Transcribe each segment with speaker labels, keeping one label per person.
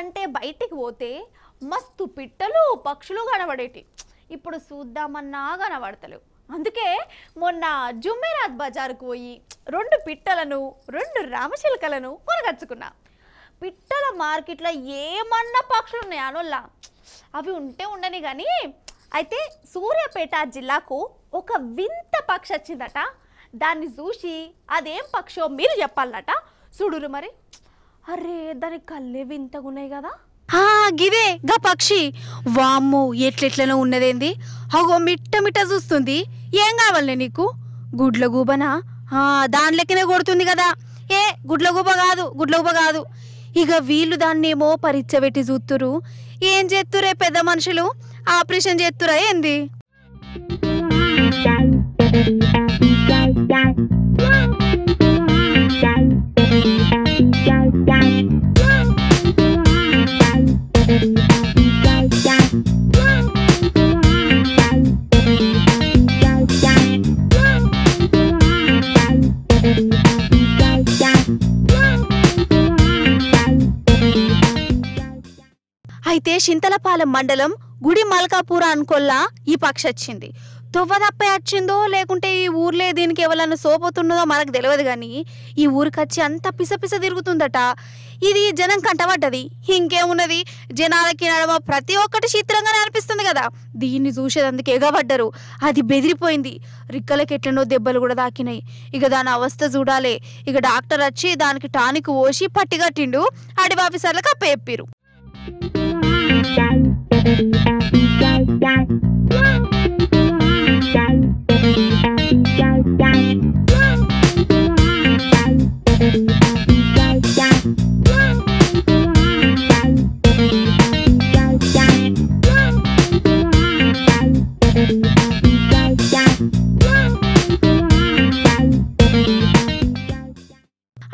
Speaker 1: అంటే బయటికి పోతే మస్తు పిట్టలు పక్షులు కనబడేటి. ఇప్పుడు చూద్దామన్నా కనబడతలేవు. అందుకే మొన్న జుమ్మేరాత్ బజార్కు పోయి 2 పిట్టలను 2 రామచిలకలను కొనగచ్చుకున్నా. పిట్టల మార్కెట్లో ఏమన్నా పక్షులు ఉన్నాయి అనోళ్ళ, అవి ఉంటే ఉండని కానీ. అయితే సూర్యాపేట జిల్లాకు ఒక వింత పక్షి వచ్చిందట. దాన్ని చూసి అదేం పక్షో మీరు చెప్పాలట. చూడురు మరి. అరే దాని కళ్ళే వింతగా ఉన్నాయి కదా.
Speaker 2: గిదే గా పక్షి. వామ్మో ఎట్లెట్లనో ఉన్నదేంది. అగో మిట్ట మిట్ట చూస్తుంది. ఏం కావాలే నీకు? గుడ్ల గూబనా? దాని లెక్కనే కొడుతుంది కదా. గుడ్ల గూబ కాదు. ఇక వీళ్ళు దాన్నేమో పరీక్ష పెట్టి చూస్తురు. ఏం చేస్తురే పెద్ద మనుషులు? ఆపరేషన్ చేస్తురా ఏంది? అయితే చింతలపాలెం మండలం గుడి మల్కాపూర అనుకోల్లా ఈ పక్షి వచ్చింది. తొవ్వదప్పే వచ్చిందో లేకుంటే ఈ ఊర్లే దీనికి ఎవరన్నా సోపోతున్నదో మనకు తెలియదు కానీ ఈ ఊరికి వచ్చి అంత పిసపిస తిరుగుతుందట. ఇది జనం కంటపడ్డది. ఇంకేమున్నది, జనాలకి నడమ ప్రతి ఒక్కటి చిత్రంగానే అనిపిస్తుంది కదా. దీన్ని చూసేదందుకు ఎగబడ్డరు. అది బెదిరిపోయింది. రిక్కలకి ఎట్లనో దెబ్బలు కూడా తాకినాయి. ఇక దాని అవస్థ చూడాలే. ఇక డాక్టర్ వచ్చి దానికి టానిక్ పోసి పట్టిగట్టిండు. అడవి ఆఫీసర్లకు అప్పచెప్పిరు.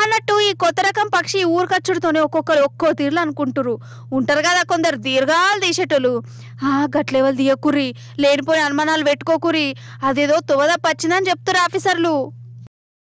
Speaker 2: అన్నట్టు ఈ కొత్త రకం పక్షి ఊరికచ్చుడుతోనే ఒక్కొక్కరు ఒక్కో తీర్లు అనుకుంటారు. ఉంటారు కదా కొందరు దీర్ఘాలు తీసేటోళ్ళు. గట్లెవలు తీయకురి, లేనిపోయిన అనుమానాలు పెట్టుకోకురి, అదేదో తువదప్పచ్చిందని చెప్తారు ఆఫీసర్లు.